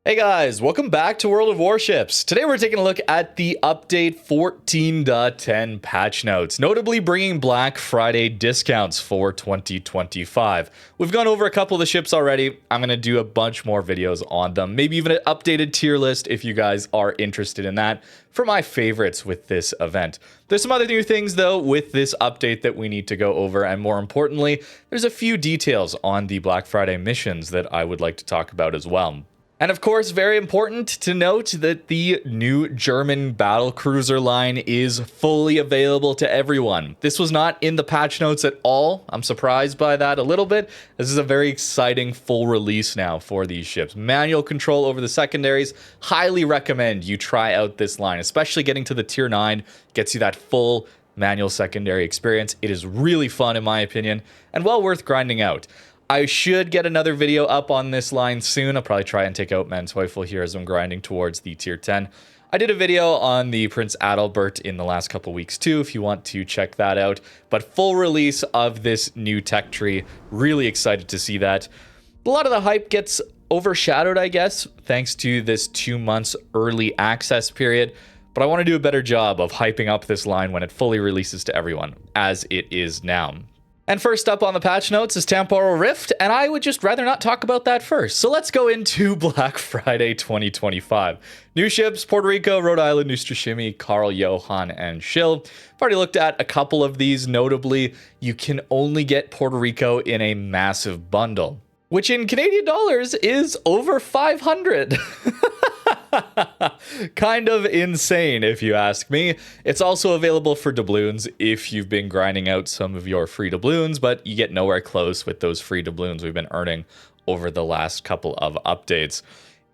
Hey guys, welcome back to World of Warships. Today we're taking a look at the update 14.10 patch notes, notably bringing Black Friday discounts for 2025. We've gone over a couple of the ships already. I'm going to do a bunch more videos on them, maybe even an updated tier list if you guys are interested in that for my favorites with this event. There's some other new things though with this update that we need to go over, and more importantly, there's a few details on the Black Friday missions that I would like to talk about as well. And of course, very important to note that the new German battle cruiser line is fully available to everyone. This was not in the patch notes at all. I'm surprised by that a little bit. This is a very exciting full release now for these ships. Manual control over the secondaries. Highly recommend you try out this line, especially getting to the tier 9. Gets you that full manual secondary experience. It is really fun in my opinion, and well worth grinding out. I should get another video up on this line soon. I'll probably try and take out Manteuffel here as I'm grinding towards the tier 10. I did a video on the Prince Adalbert in the last couple weeks too, if you want to check that out. But full release of this new tech tree. Really excited to see that. A lot of the hype gets overshadowed, I guess, thanks to this 2 months early access period. But I want to do a better job of hyping up this line when it fully releases to everyone, as it is now. And first up on the patch notes is Temporal Rift, and I would just rather not talk about that first. So let's go into Black Friday 2025. New ships, Puerto Rico, Rhode Island, Neustrashimi, Karl Johan, and Schill. I've already looked at a couple of these. Notably, you can only get Puerto Rico in a massive bundle, which in Canadian dollars is over 500. Kind of insane if you ask me. It's also available for doubloons if you've been grinding out some of your free doubloons, but you get nowhere close with those free doubloons we've been earning over the last couple of updates.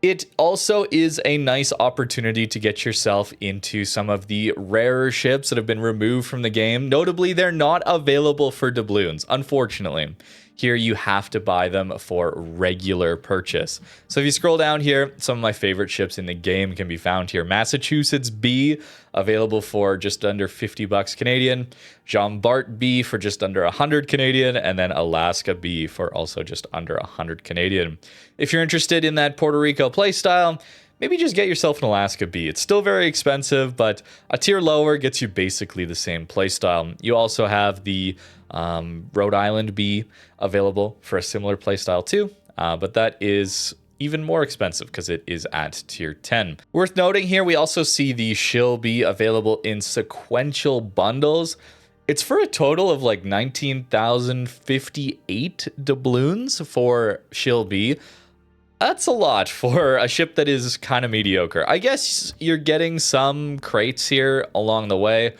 It also is a nice opportunity to get yourself into some of the rarer ships that have been removed from the game. Notably, they're not available for doubloons, unfortunately. Here you have to buy them for regular purchase. So if you scroll down here, some of my favorite ships in the game can be found here. Massachusetts B, available for just under 50 bucks Canadian. Jean Bart B for just under 100 Canadian. And then Alaska B for also just under 100 Canadian. If you're interested in that Puerto Rico playstyle, maybe just get yourself an Alaska B. It's still very expensive, but a tier lower gets you basically the same playstyle. You also have the Rhode Island B available for a similar playstyle too, but that is even more expensive because it is at tier 10. Worth noting here, we also see the Schill B available in sequential bundles. It's for a total of like 19,058 doubloons for Schill B. That's a lot for a ship that is kind of mediocre. I guess you're getting some crates here along the way,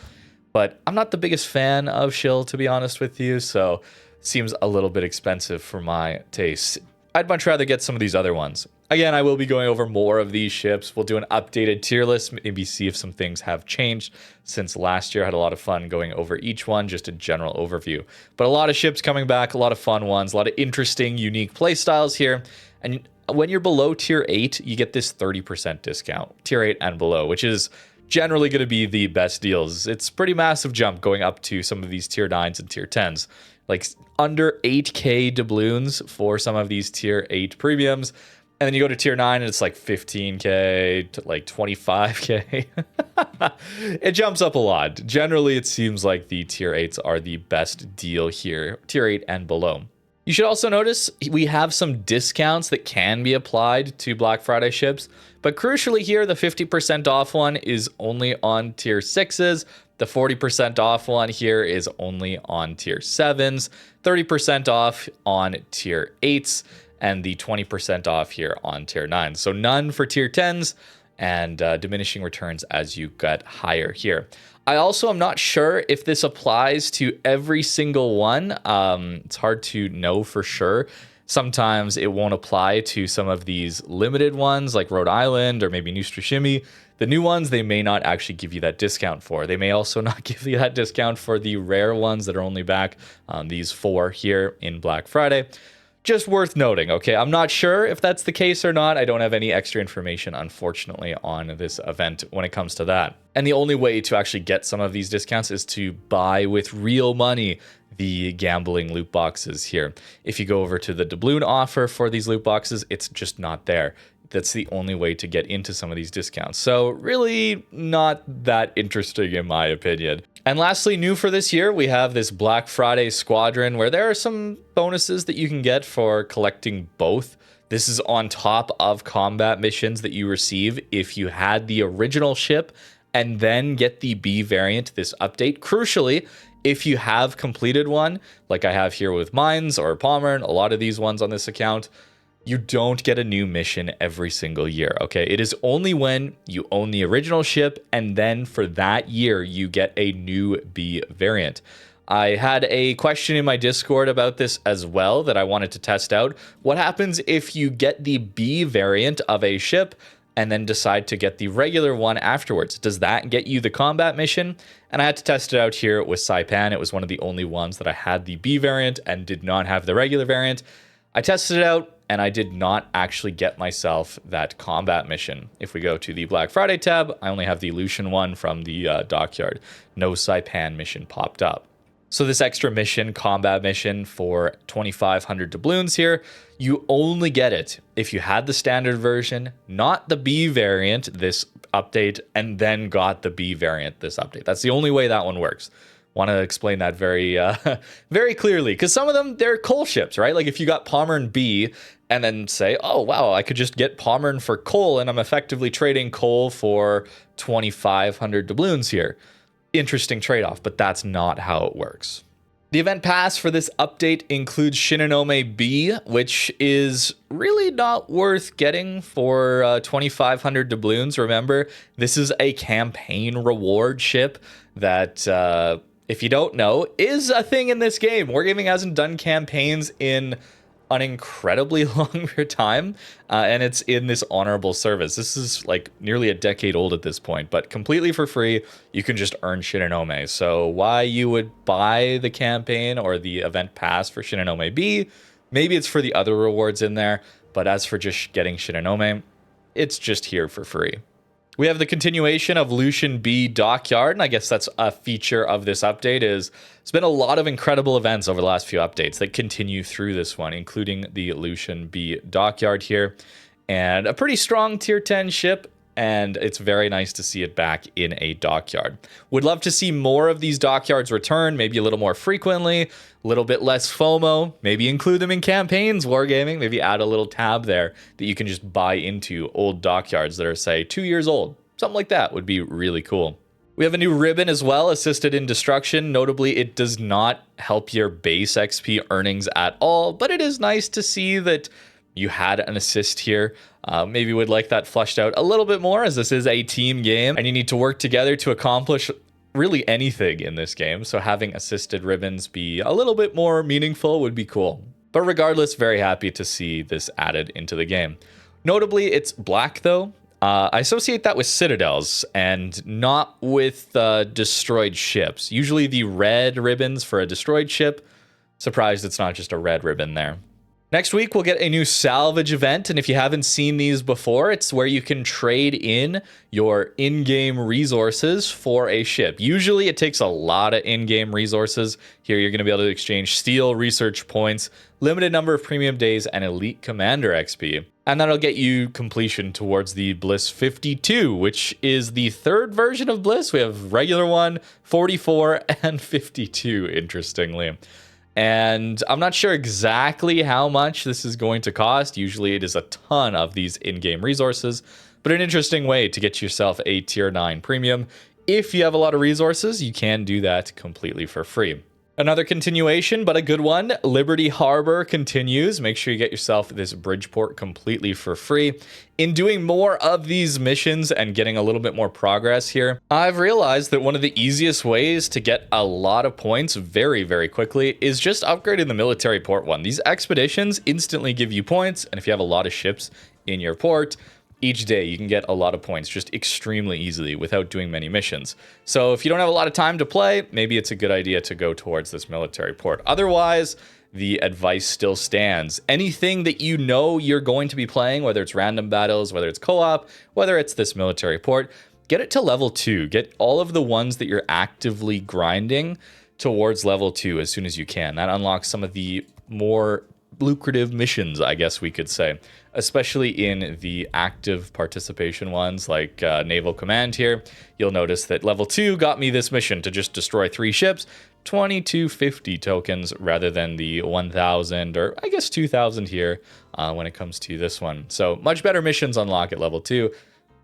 but I'm not the biggest fan of Schill, to be honest with you, so it seems a little bit expensive for my taste. I'd much rather get some of these other ones. Again, I will be going over more of these ships. We'll do an updated tier list, maybe see if some things have changed since last year. I had a lot of fun going over each one, just a general overview. But a lot of ships coming back, a lot of fun ones, a lot of interesting, unique playstyles here. And when you're below tier 8, you get this 30% discount, tier 8 and below, which is generally going to be the best deals. It's a pretty massive jump going up to some of these tier 9s and tier 10s. Like under 8k doubloons for some of these tier 8 premiums. And then you go to tier 9 and it's like 15k to like 25k. It jumps up a lot. Generally, it seems like the tier 8s are the best deal here, tier 8 and below. You should also notice we have some discounts that can be applied to Black Friday ships, but crucially here, the 50% off one is only on tier 6s. The 40% off one here is only on tier 7s, 30% off on tier 8s, and the 20% off here on tier 9s. So none for tier 10s, and diminishing returns as you get higher here. I also am not sure if this applies to every single one. It's hard to know for sure. Sometimes it won't apply to some of these limited ones like Rhode Island or maybe Neustrashimi. The new ones, they may not actually give you that discount for. They may also not give you that discount for the rare ones that are only back, these 4 here in Black Friday. Just worth noting, okay? I'm not sure if that's the case or not. I don't have any extra information, unfortunately, on this event when it comes to that. And the only way to actually get some of these discounts is to buy with real money the gambling loot boxes here. If you go over to the doubloon offer for these loot boxes, it's just not there. that's the only way to get into some of these discounts. So really not that interesting in my opinion. And lastly, new for this year, we have this Black Friday Squadron where there are some bonuses that you can get for collecting both. This is on top of combat missions that you receive if you had the original ship and then get the B variant this update. Crucially, if you have completed one, like I have here with Mines or Palmer, a lot of these ones on this account, you don't get a new mission every single year, okay? It is only when you own the original ship, and then for that year, you get a new B variant. I had a question in my Discord about this as well that I wanted to test out. What happens if you get the B variant of a ship and then decide to get the regular one afterwards? Does that get you the combat mission? And I had to test it out here with Saipan. It was one of the only ones that I had the B variant and did not have the regular variant. I tested it out and I did not actually get myself that combat mission. If we go to the Black Friday tab, I only have the Lushun one from the Dockyard. No Saipan mission popped up. So this extra mission, combat mission for 2,500 doubloons here, you only get it if you had the standard version, not the B variant this update, and then got the B variant this update. That's the only way that one works. Want to explain that very very clearly, because some of them, they're coal ships, right? Like if you got Palmer B and then say, oh, wow, I could just get Palmer for coal and I'm effectively trading coal for 2,500 doubloons here. Interesting trade-off, but that's not how it works. The event pass for this update includes Shinonome B, which is really not worth getting for 2,500 doubloons. Remember, this is a campaign reward ship that, if you don't know, is a thing in this game. Wargaming hasn't done campaigns in an incredibly longer time, and it's in this honorable service. This is like nearly a decade old at this point, but completely for free. You can just earn Shinonome. So why you would buy the campaign or the event pass for Shinonome B, maybe it's for the other rewards in there, but as for just getting Shinonome, it's just here for free. We have the continuation of Lushun B Dockyard, and I guess that's a feature of this update. It's been a lot of incredible events over the last few updates that continue through this one, including the Lushun B Dockyard here, and a pretty strong tier 10 ship, and it's very nice to see it back in a dockyard. Would love to see more of these dockyards return, maybe a little more frequently, a little bit less FOMO, maybe include them in campaigns, Wargaming, maybe add a little tab there that you can just buy into old dockyards that are, say, 2 years old. Something like that would be really cool. We have a new ribbon as well, Assisted in Destruction. Notably, it does not help your base XP earnings at all, but it is nice to see that you had an assist here. Maybe would like that flushed out a little bit more, as this is a team game and you need to work together to accomplish really anything in this game. So having assisted ribbons be a little bit more meaningful would be cool. But regardless, very happy to see this added into the game. Notably, it's black though. I associate that with citadels and not with destroyed ships. Usually the red ribbons for a destroyed ship. Surprised it's not just a red ribbon there. Next week, we'll get a new salvage event, and if you haven't seen these before, it's where you can trade in your in-game resources for a ship. Usually, it takes a lot of in-game resources. Here, you're going to be able to exchange steel, research points, limited number of premium days, and elite commander XP. And that'll get you completion towards the Blys 52, which is the third version of Blys. We have regular one, 44, and 52, interestingly. And I'm not sure exactly how much this is going to cost. Usually it is a ton of these in-game resources, but an interesting way to get yourself a tier 9 premium. If you have a lot of resources, you can do that completely for free. Another continuation, but a good one. Liberty Harbor continues. Make sure you get yourself this Bridgeport completely for free. In doing more of these missions and getting a little bit more progress here, I've realized that one of the easiest ways to get a lot of points very, very quickly is just upgrading the military port one. These expeditions instantly give you points, and if you have a lot of ships in your port, each day you can get a lot of points just extremely easily without doing many missions. So if you don't have a lot of time to play, maybe it's a good idea to go towards this military port. Otherwise, the advice still stands. Anything that you know you're going to be playing, whether it's random battles, whether it's co-op, whether it's this military port, get it to level 2. Get all of the ones that you're actively grinding towards level 2 as soon as you can. That unlocks some of the more lucrative missions, I guess we could say, especially in the active participation ones like Naval Command here. You'll notice that level 2 got me this mission to just destroy 3 ships, 2250 tokens rather than the 1000 or I guess 2000 here when it comes to this one. So much better missions unlock at level 2.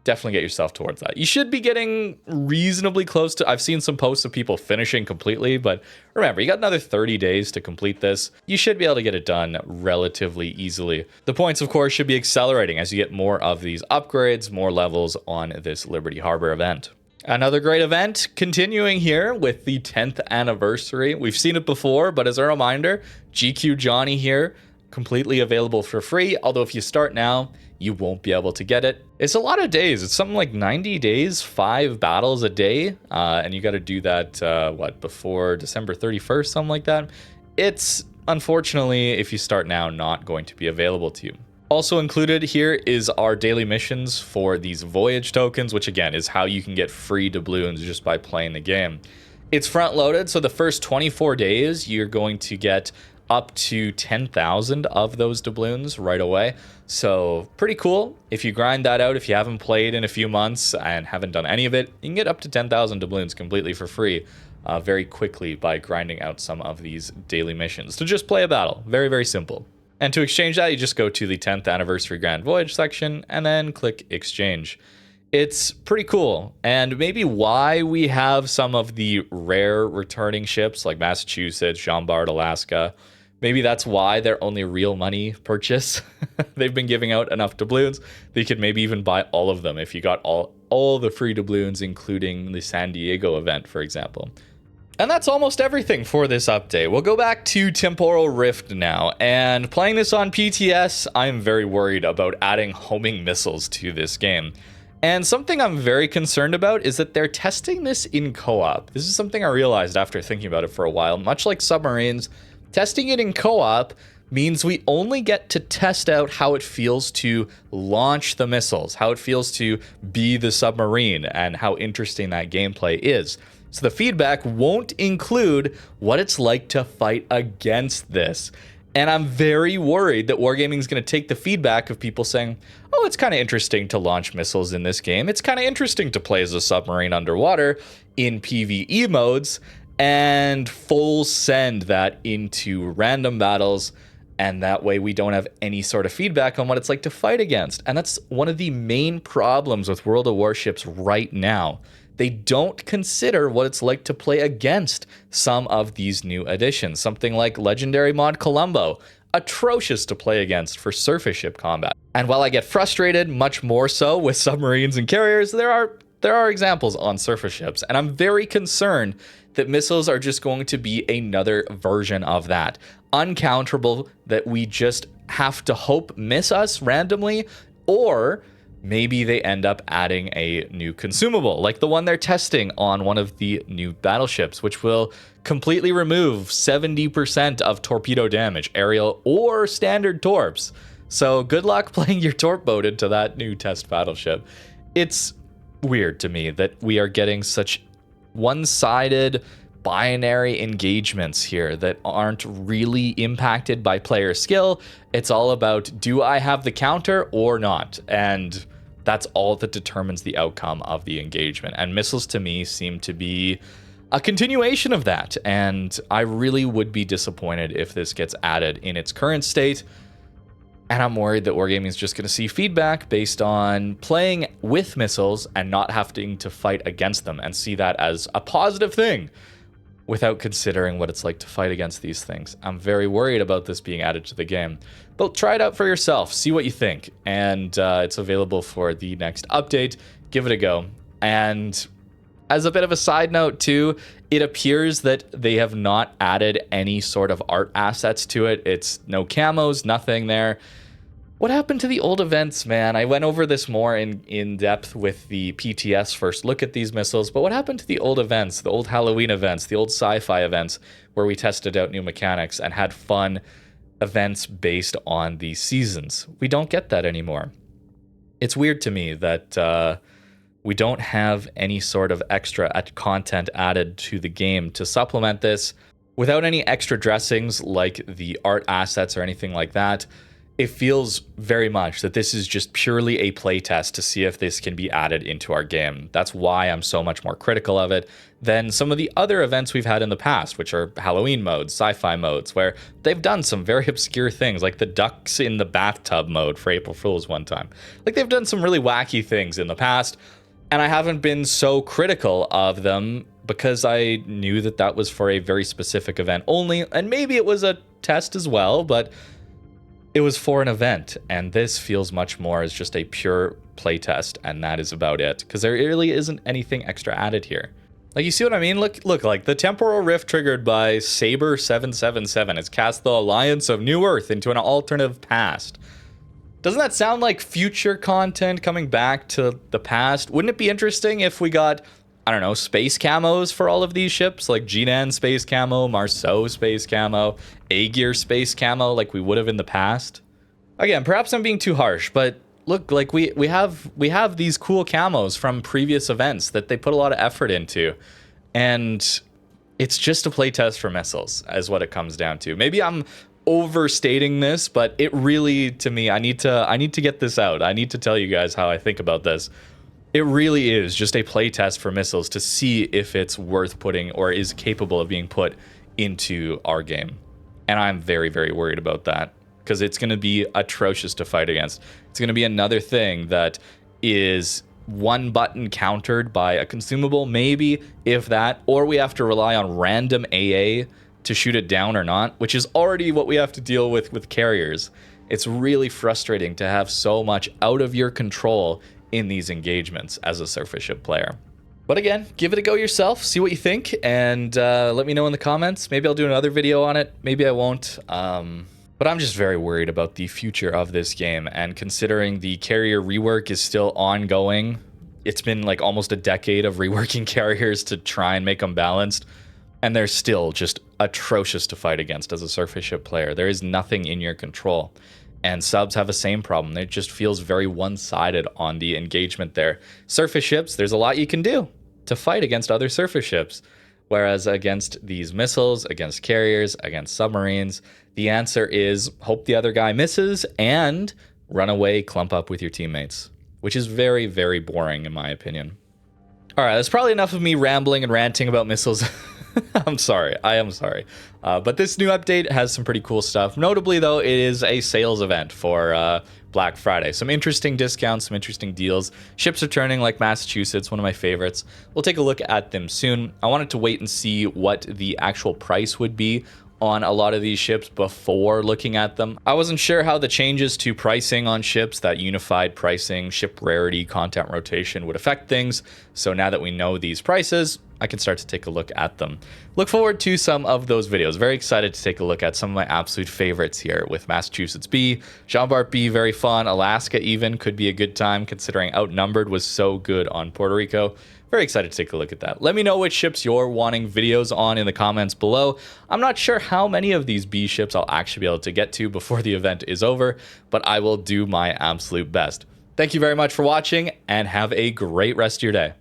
Definitely get yourself towards that. You should be getting reasonably close to... I've seen some posts of people finishing completely, but remember, you got another 30 days to complete this. You should be able to get it done relatively easily. The points, of course, should be accelerating as you get more of these upgrades, more levels on this Liberty Harbor event. Another great event continuing here with the 10th anniversary. We've seen it before, but as a reminder, GQ Johnny here, completely available for free. Although if you start now, you won't be able to get it. It's a lot of days. It's something like 90 days, 5 battles a day. And you got to do that, before December 31st, something like that. It's, unfortunately, if you start now, not going to be available to you. Also included here is our daily missions for these Voyage tokens, which again is how you can get free doubloons just by playing the game. It's front loaded, so the first 24 days, you're going to get up to 10,000 of those doubloons right away. So pretty cool. If you grind that out, if you haven't played in a few months and haven't done any of it, you can get up to 10,000 doubloons completely for free very quickly by grinding out some of these daily missions to just play a battle. Very, very simple. And to exchange that, you just go to the 10th anniversary Grand Voyage section and then click exchange. It's pretty cool, and maybe why we have some of the rare returning ships like Massachusetts, Jean Bart, Alaska. Maybe that's why they're only real money purchase. They've been giving out enough doubloons that you could maybe even buy all of them if you got all the free doubloons, including the San Diego event, for example. And that's almost everything for this update. We'll go back to Temporal Rift now, and playing this on PTS, I'm very worried about adding homing missiles to this game. And something I'm very concerned about is that they're testing this in co-op. This is something I realized after thinking about it for a while. Much like submarines, testing it in co-op means we only get to test out how it feels to launch the missiles, how it feels to be the submarine, and how interesting that gameplay is. So the feedback won't include what it's like to fight against this. And I'm very worried that Wargaming is going to take the feedback of people saying, oh, it's kind of interesting to launch missiles in this game. It's kind of interesting to play as a submarine underwater in PvE modes, and full send that into random battles. And that way we don't have any sort of feedback on what it's like to fight against. And that's one of the main problems with World of Warships right now. They don't consider what it's like to play against some of these new additions. Something like Legendary Mod Colombo, atrocious to play against for surface ship combat. And while I get frustrated, much more so with submarines and carriers, there are examples on surface ships. And I'm very concerned that missiles are just going to be another version of that. Uncounterable, that we just have to hope miss us randomly, or maybe they end up adding a new consumable, like the one they're testing on one of the new battleships, which will completely remove 70% of torpedo damage, aerial or standard torps. So good luck playing your torp boat into that new test battleship. It's weird to me that we are getting such one-sided binary engagements here that aren't really impacted by player skill. It's all about, do I have the counter or not? And that's all that determines the outcome of the engagement. And missiles to me seem to be a continuation of that. And I really would be disappointed if this gets added in its current state. And I'm worried that Wargaming is just going to see feedback based on playing with missiles and not having to fight against them, and see that as a positive thing without considering what it's like to fight against these things. I'm very worried about this being added to the game. But try it out for yourself. See what you think. And it's available for the next update. Give it a go. And as a bit of a side note too, it appears that they have not added any sort of art assets to it. It's no camos, nothing there. What happened to the old events, man? I went over this more in depth with the PTS first look at these missiles, but what happened to the old events, the old Halloween events, the old sci-fi events, where we tested out new mechanics and had fun events based on the seasons? We don't get that anymore. It's weird to me that we don't have any sort of extra content added to the game to supplement this. without any extra dressings like the art assets or anything like that, it feels very much that this is just purely a playtest to see if this can be added into our game. That's why I'm so much more critical of it than some of the other events we've had in the past, which are Halloween modes, sci-fi modes, where they've done some very obscure things, like the ducks in the bathtub mode for April Fool's one time. Like, they've done some really wacky things in the past, and I haven't been so critical of them because I knew that that was for a very specific event only, and maybe it was a test as well, but it was for an event, and this feels much more as just a pure playtest, and that is about it, because there really isn't anything extra added here. Like, you see what I mean? Look, like the temporal rift triggered by Saber 777 has cast the Alliance of New Earth into an alternative past. Doesn't that sound like future content coming back to the past? Wouldn't it be interesting if we got, I don't know, space camos for all of these ships, like Jinan space camo, Marceau space camo, Aegir space camo, like we would have in the past? Again, perhaps I'm being too harsh, but look, like we have these cool camos from previous events that they put a lot of effort into, and it's just a playtest for missiles, is what it comes down to. Maybe I'm overstating this, but it really, to me, I need to get this out. I need to tell you guys how I think about this. It really is just a playtest for missiles to see if it's worth putting or is capable of being put into our game. And I'm very, very worried about that, because it's going to be atrocious to fight against. It's going to be another thing that is one button countered by a consumable, maybe, if that, or we have to rely on random AA to shoot it down or not, which is already what we have to deal with carriers. It's really frustrating to have so much out of your control in these engagements as a surface ship player. But again, give it a go yourself, see what you think, and let me know in the comments. Maybe I'll do another video on it, maybe I won't. But I'm just very worried about the future of this game, and considering the carrier rework is still ongoing, it's been like almost a decade of reworking carriers to try and make them balanced, and they're still just atrocious to fight against as a surface ship player. There is nothing in your control. And subs have the same problem. It just feels very one-sided on the engagement there. Surface ships, there's a lot you can do to fight against other surface ships. Whereas against these missiles, against carriers, against submarines, the answer is hope the other guy misses and run away, clump up with your teammates, which is very, very boring in my opinion. All right, that's probably enough of me rambling and ranting about missiles. I'm sorry. I am sorry. But this new update has some pretty cool stuff. Notably, though, it is a sales event for Black Friday. Some interesting discounts, some interesting deals. Ships are turning, like Massachusetts, one of my favorites. We'll take a look at them soon. I wanted to wait and see what the actual price would be on a lot of these ships before looking at them. I wasn't sure how the changes to pricing on ships, that unified pricing, ship rarity, content rotation would affect things. So now that we know these prices, I can start to take a look at them. Look forward to some of those videos. Very excited to take a look at some of my absolute favorites here with Massachusetts B, Jean Bart B, very fun. Alaska even could be a good time considering Outnumbered was so good on Puerto Rico. Very excited to take a look at that. Let me know which ships you're wanting videos on in the comments below. I'm not sure how many of these B ships I'll actually be able to get to before the event is over, but I will do my absolute best. Thank you very much for watching, and have a great rest of your day.